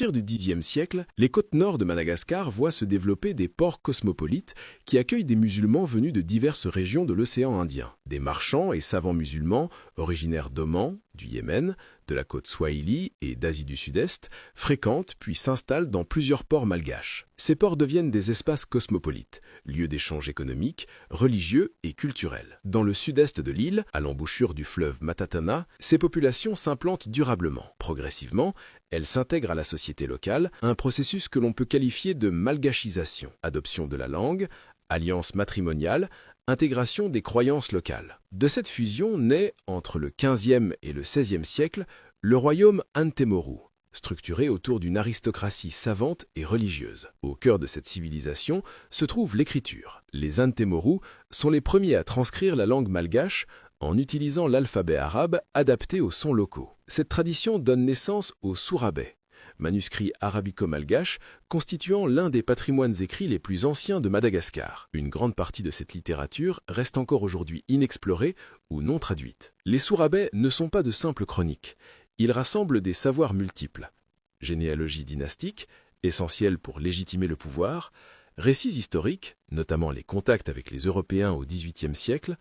partir du Xe siècle, les côtes nord de Madagascar voient se développer des ports cosmopolites qui accueillent des musulmans venus de diverses régions de l'océan Indien. Des marchands et savants musulmans, originaires d'Oman, du Yémen, de la côte Swahili et d'Asie du Sud-Est, fréquentent puis s'installent dans plusieurs ports malgaches. Ces ports deviennent des espaces cosmopolites, lieux d'échanges économiques, religieux et culturels. Dans le sud-est de l'île, à l'embouchure du fleuve Matatana, ces populations s'implantent durablement. Progressivement, elles s'intègrent à la société locale, un processus que l'on peut qualifier de malgachisation. Adoption de la langue, alliance matrimoniale, intégration des croyances locales. De cette fusion naît, entre le XVe et le XVIe siècle, le royaume Antemoru, structuré autour d'une aristocratie savante et religieuse. Au cœur de cette civilisation se trouve l'écriture. Les Antemoru sont les premiers à transcrire la langue malgache en utilisant l'alphabet arabe adapté aux sons locaux. Cette tradition donne naissance au sourabais, manuscrit arabico-malgache constituant l'un des patrimoines écrits les plus anciens de Madagascar. Une grande partie de cette littérature reste encore aujourd'hui inexplorée ou non traduite. Les sourabais ne sont pas de simples chroniques. Ils rassemblent des savoirs multiples. Généalogie dynastique, essentielle pour légitimer le pouvoir, récits historiques, notamment les contacts avec les Européens au XVIIIe siècle,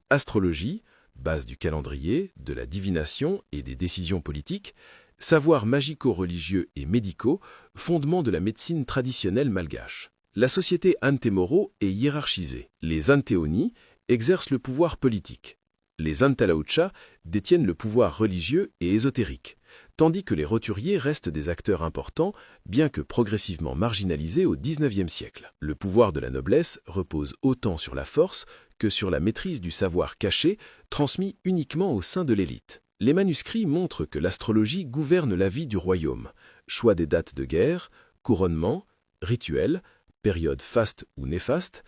astrologie, base du calendrier, de la divination et des décisions politiques, savoirs magico-religieux et médicaux, fondement de la médecine traditionnelle malgache. La société Antemoro est hiérarchisée. Les Anteoni exercent le pouvoir politique. Les Antalaoucha détiennent le pouvoir religieux et ésotérique, tandis que les roturiers restent des acteurs importants, bien que progressivement marginalisés au XIXe siècle. Le pouvoir de la noblesse repose autant sur la force que sur la maîtrise du savoir caché, transmis uniquement au sein de l'élite. Les manuscrits montrent que l'astrologie gouverne la vie du royaume. Choix des dates de guerre, couronnement, rituels, période faste ou néfaste,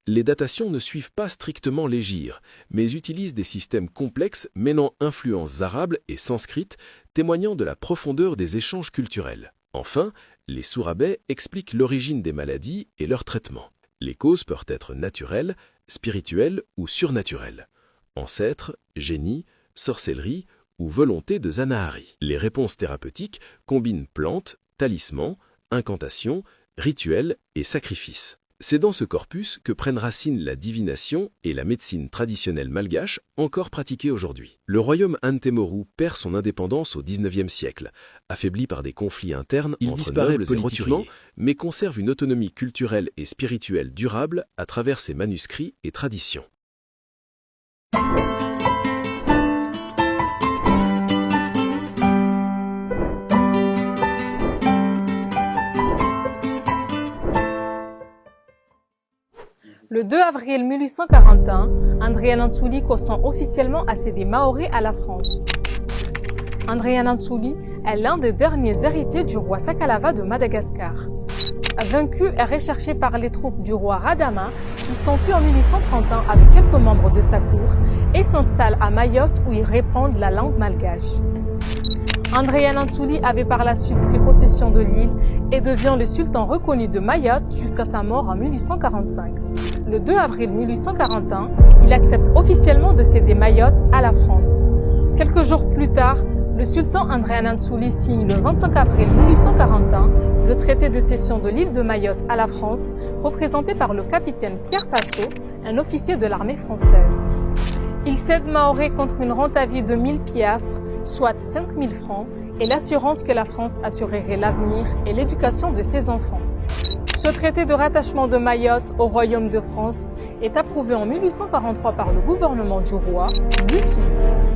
les datations ne suivent pas strictement l'hégire, mais utilisent des systèmes complexes mêlant influences arabes et sanskrites, témoignant de la profondeur des échanges culturels. Enfin, les sourabais expliquent l'origine des maladies et leur traitement. Les causes peuvent être naturelles, spirituelles ou surnaturelles. Ancêtres, génie, sorcellerie ou volonté de Zanahari. Les réponses thérapeutiques combinent plantes, talismans, incantations, rituels et sacrifices. C'est dans ce corpus que prennent racine la divination et la médecine traditionnelle malgache encore pratiquée aujourd'hui. Le royaume Antemoru perd son indépendance au XIXe siècle. Affaibli par des conflits internes entre nobles et roturiers, mais conserve une autonomie culturelle et spirituelle durable à travers ses manuscrits et traditions. Le 2 avril 1841, Andrianantsuli consent officiellement à céder Maoré à la France. Andrianantsuli est l'un des derniers héritiers du roi Sakalava de Madagascar. Vaincu et recherché par les troupes du roi Radama, il s'enfuit en 1831 avec quelques membres de sa cour et s'installe à Mayotte où il répand la langue malgache. Andrianantsuli avait par la suite pris possession de l'île et devient le sultan reconnu de Mayotte jusqu'à sa mort en 1845. Le 2 avril 1841, il accepte officiellement de céder Mayotte à la France. Quelques jours plus tard, le sultan Andrianantsuli signe le 25 avril 1841 le traité de cession de l'île de Mayotte à la France, représenté par le capitaine Pierre Passot, un officier de l'armée française. Il cède Maoré contre une rente à vie de 1000 piastres, soit 5000 francs, et l'assurance que la France assurerait l'avenir et l'éducation de ses enfants. Ce traité de rattachement de Mayotte au Royaume de France est approuvé en 1843 par le gouvernement du roi Buffy.